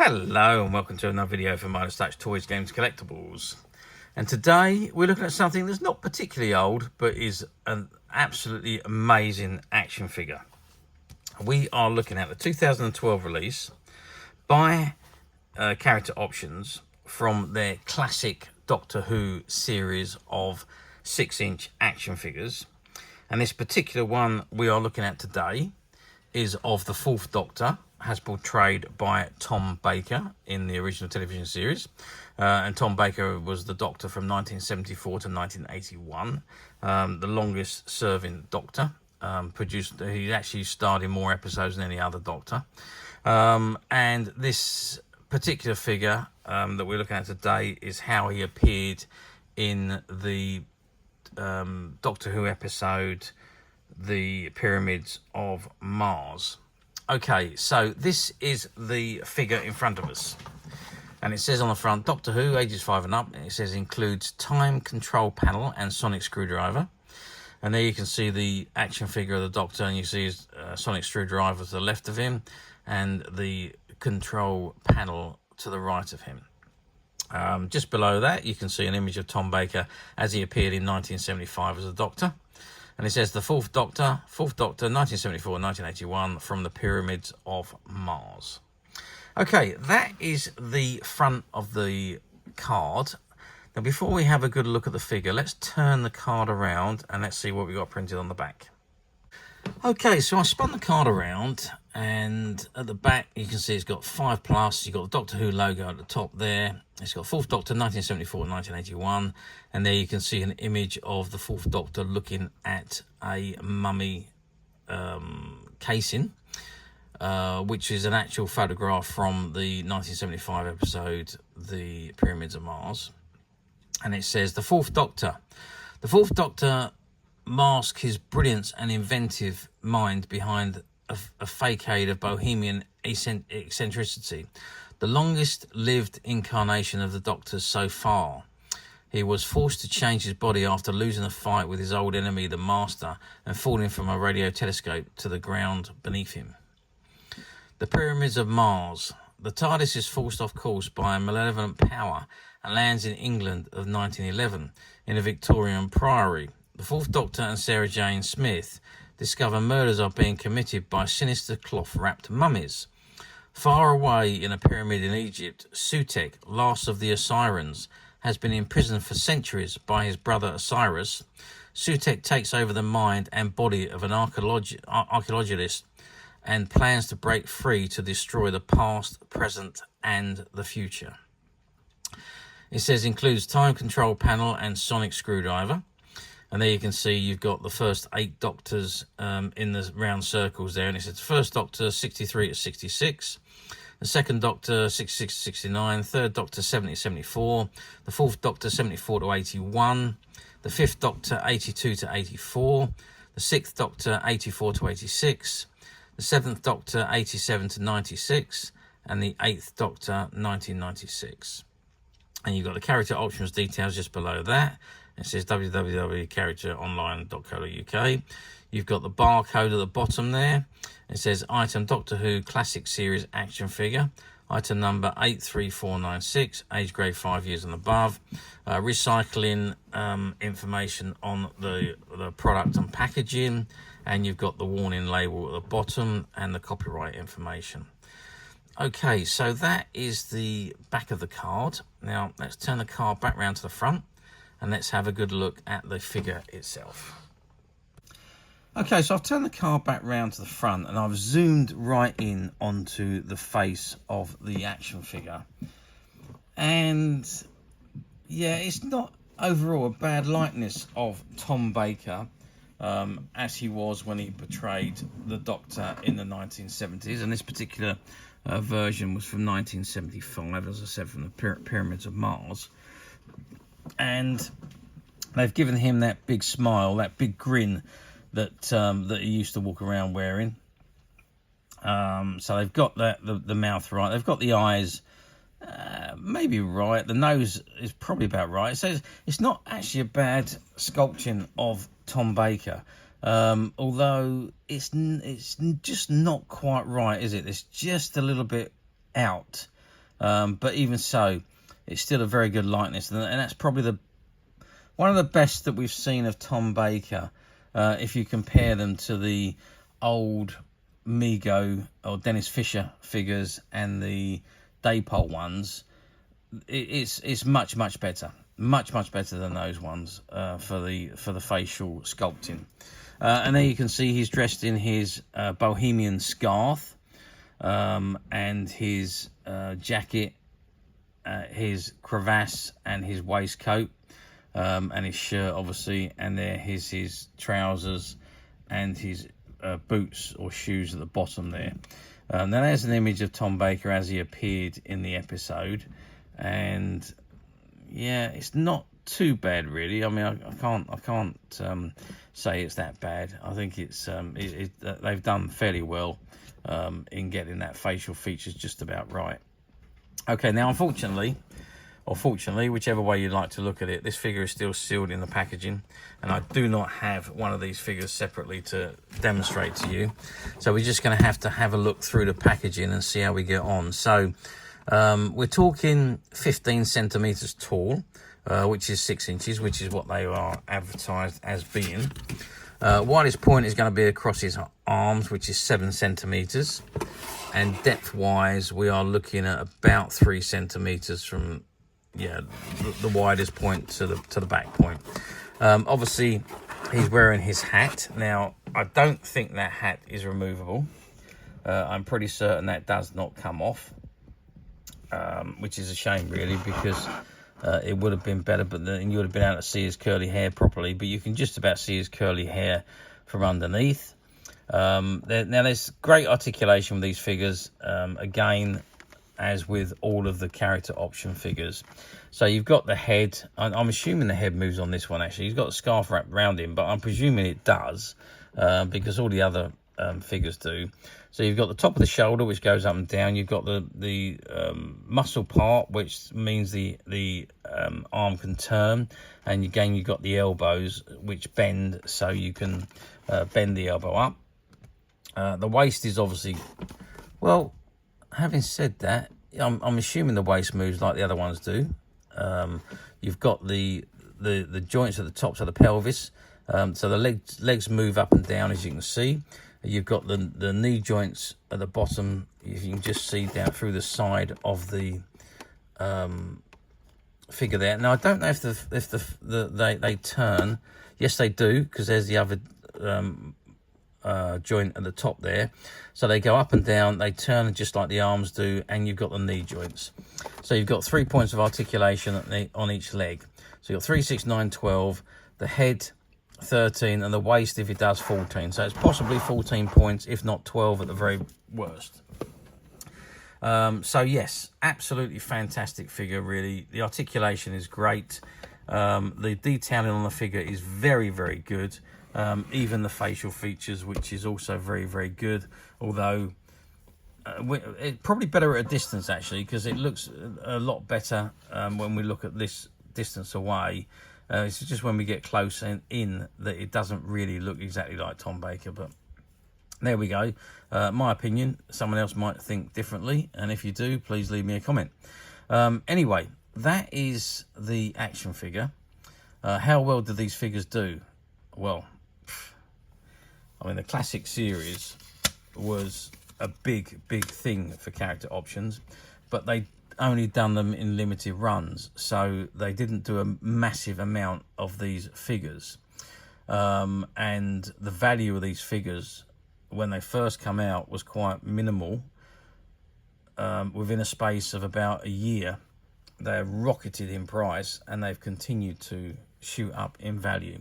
Hello and welcome to another video from Minus Touch Toys, Games, Collectibles. And today we're looking at something that's not particularly old, but is an absolutely amazing action figure. We are looking at the 2012 release by Character Options from their classic Doctor Who series of 6-inch action figures. And this particular one we are looking at today is of the Fourth Doctor, as portrayed by Tom Baker in the original television series. And Tom Baker was the Doctor from 1974 to 1981, the longest serving Doctor. He actually starred in more episodes than any other Doctor. And this particular figure that we're looking at today is how he appeared in the Doctor Who episode, The Pyramids of Mars. Okay, so this is the figure in front of us. And it says on the front, Doctor Who, ages 5 and up. And it says includes time control panel and sonic screwdriver. And there you can see the action figure of the Doctor, and you see his sonic screwdriver to the left of him and the control panel to the right of him. Just below that, you can see an image of Tom Baker as he appeared in 1975 as a Doctor. And it says the Fourth Doctor, 1974-1981, from the Pyramids of Mars. Okay, that is the front of the card. Now, before we have a good look at the figure, let's turn the card around and let's see what we got printed on the back. Okay, so I spun the card around, and at the back you can see it's got 5+. You've got the Doctor Who logo at the top there. It's got Fourth Doctor 1974-1981, and there you can see an image of the Fourth Doctor looking at a mummy casing, which is an actual photograph from the 1975 episode, The Pyramids of Mars. And it says the Fourth Doctor. The Fourth Doctor mask his brilliance and inventive mind behind a facade of bohemian eccentricity, the longest lived incarnation of the Doctor so far. He was forced to change his body after losing a fight with his old enemy, the Master, and falling from a radio telescope to the ground beneath him. The Pyramids of Mars. The TARDIS is forced off course by a malevolent power and lands in England of 1911 in a Victorian priory. The Fourth Doctor and Sarah Jane Smith discover murders are being committed by sinister cloth-wrapped mummies. Far away in a pyramid in Egypt, Sutekh, last of the Osirians, has been imprisoned for centuries by his brother Osiris. Sutekh takes over the mind and body of an archaeologist and plans to break free to destroy the past, present, and the future. It says includes time control panel and sonic screwdriver. And there you can see you've got the first 8 Doctors in the round circles there. And it says First Doctor 63 to 66, the Second Doctor 66 to 69, Third Doctor 70 to 74, the Fourth Doctor 74 to 81, the Fifth Doctor 82 to 84, the Sixth Doctor 84 to 86, the Seventh Doctor 87 to 96, and the Eighth Doctor 1996. And you've got the character options details just below that. It says www.characteronline.co.uk. You've got the barcode at the bottom there. It says item Doctor Who Classic Series action figure. Item number 83496, age grade 5 years and above. Recycling information on the product and packaging. And you've got the warning label at the bottom and the copyright information. Okay, so that is the back of the card. Now, let's turn the card back round to the front. And let's have a good look at the figure itself. Okay, so I've turned the card back round to the front and I've zoomed right in onto the face of the action figure. And yeah, it's not overall a bad likeness of Tom Baker as he was when he portrayed the Doctor in the 1970s. And this particular version was from 1975, as I said, from the Pyramids of Mars. And they've given him that big smile, that big grin that that he used to walk around wearing. So they've got the mouth right. They've got the eyes maybe right. The nose is probably about right. So it's not actually a bad sculpting of Tom Baker. Although it's just not quite right, is it? It's just a little bit out. but even so, it's still a very good likeness, and that's probably one of the best that we've seen of Tom Baker. If you compare them to the old Mego or Dennis Fisher figures and the Dapol ones, it's much better, much better than those ones for the facial sculpting. And there you can see he's dressed in his Bohemian scarf, and his jacket, his crevasse, and his waistcoat, and his shirt, obviously, and there his trousers and his boots or shoes at the bottom there. Now there's an image of Tom Baker as he appeared in the episode, and yeah, it's not too bad really. I mean, I can't say it's that bad. I think it's they've done fairly well in getting that facial features just about right. Okay, now unfortunately, or fortunately, whichever way you like to look at it, this figure is still sealed in the packaging, and I do not have one of these figures separately to demonstrate to you. So we're just going to have a look through the packaging and see how we get on. So we're talking 15 centimeters tall, which is 6 inches, which is what they are advertised as being. Widest point is going to be across his arms, which is 7 centimeters, and depth-wise, we are looking at about 3 centimeters from the widest point to the back point. Obviously, he's wearing his hat. Now, I don't think that hat is removable. I'm pretty certain that does not come off, which is a shame, really, because it would have been better, but then you would have been able to see his curly hair properly, but you can just about see his curly hair from underneath. Now, there's great articulation with these figures, again, as with all of the character option figures. So you've got the head. I'm assuming the head moves on this one, actually. He's got the scarf wrapped around him, but I'm presuming it does, because all the other figures do. So you've got the top of the shoulder, which goes up and down. You've got the muscle part, which means the arm can turn. And again, you've got the elbows, which bend, so you can bend the elbow up. The waist is obviously, well, having said that, I'm assuming the waist moves like the other ones do. You've got the joints at the tops of the pelvis, so the legs move up and down, as you can see. You've got the knee joints at the bottom. You can just see down through the side of the figure there. Now, I don't know if they turn. Yes, they do, because there's the other joint at the top there. So they go up and down, they turn just like the arms do, and you've got the knee joints. So you've got 3 points of articulation on each leg. So you've got 3, 6, 9, 12, the head 13, and the waist, if it does, 14. So it's possibly 14 points, if not 12 at the very worst. So yes, absolutely fantastic figure, really. The articulation is great. The detailing on the figure is very good. Even the facial features, which is also very good, although it's probably better at a distance, actually, because it looks a lot better when we look at this distance away. It's just when we get close in that it doesn't really look exactly like Tom Baker, but there we go. My opinion. Someone else might think differently, and if you do, please leave me a comment. Anyway, that is the action figure. How well do these figures do? Well, I mean, the classic series was a big thing for character options, but they only done them in limited runs, so they didn't do a massive amount of these figures. And the value of these figures, when they first come out, was quite minimal. Within a space of about a year, they rocketed in price, and they've continued to shoot up in value.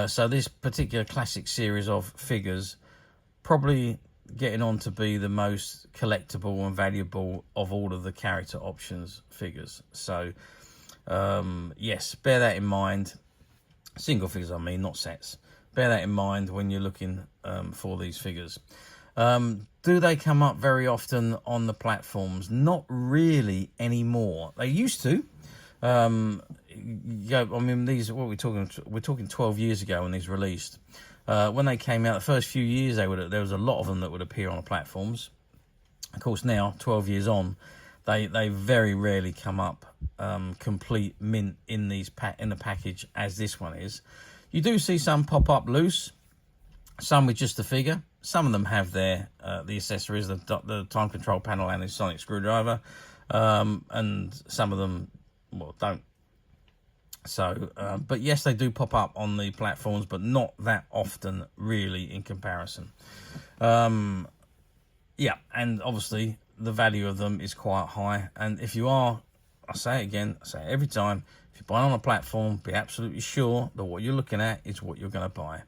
So this particular classic series of figures probably getting on to be the most collectible and valuable of all of the character options figures. So yes, bear that in mind. Single figures, I mean, not sets. Bear that in mind when you're looking for these figures. Do they come up very often on the platforms? Not really anymore. They used to. I mean, these, what we're talking 12 years ago when these released. When they came out, the first few years, there was a lot of them that would appear on the platforms. Of course, now, 12 years on, They very rarely come up complete mint in the package as this one is. You do see some pop up loose, some with just the figure. Some of them have their the accessories, the time control panel and the sonic screwdriver, and some of them, well, don't. So, but yes, they do pop up on the platforms, but not that often, really, in comparison. Yeah, and obviously the value of them is quite high. And if you are, I say it again, I say it every time, if you buy on a platform, be absolutely sure that what you're looking at is what you're going to buy.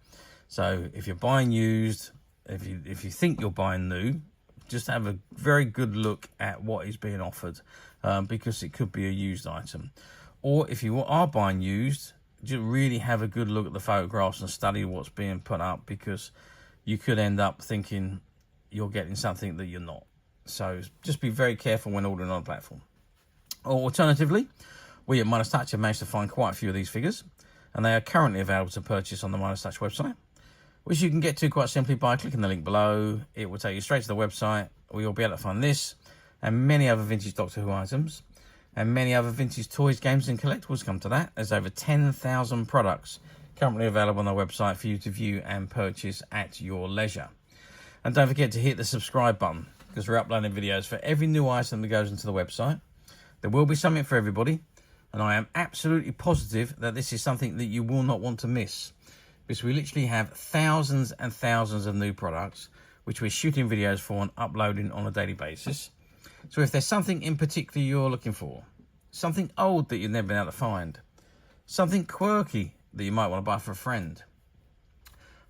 So if you're buying used, if you think you're buying new, just have a very good look at what is being offered, because it could be a used item. Or if you are buying used, just really have a good look at the photographs and study what's being put up, because you could end up thinking you're getting something that you're not. So just be very careful when ordering on a platform. Or alternatively, we at Midas Touch have managed to find quite a few of these figures, and they are currently available to purchase on the Midas Touch website, which you can get to quite simply by clicking the link below. It will take you straight to the website, where you'll be able to find this and many other vintage Doctor Who items, and many other vintage toys, games and collectibles. Come to that. There's over 10,000 products currently available on the website for you to view and purchase at your leisure. And don't forget to hit the subscribe button, because we're uploading videos for every new item that goes into the website. There will be something for everybody, and I am absolutely positive that this is something that you will not want to miss, because we literally have thousands and thousands of new products which we're shooting videos for and uploading on a daily basis. So if there's something in particular you're looking for, something old that you've never been able to find, something quirky that you might want to buy for a friend,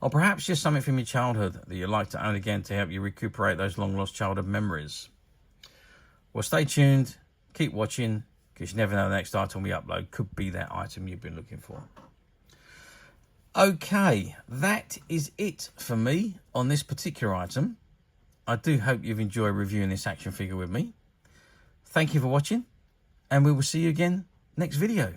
or perhaps just something from your childhood that you'd like to own again to help you recuperate those long lost childhood memories, well, stay tuned, keep watching, because you never know the next item we upload could be that item you've been looking for. Okay, that is it for me on this particular item. I do hope you've enjoyed reviewing this action figure with me. Thank you for watching, and we will see you again next video.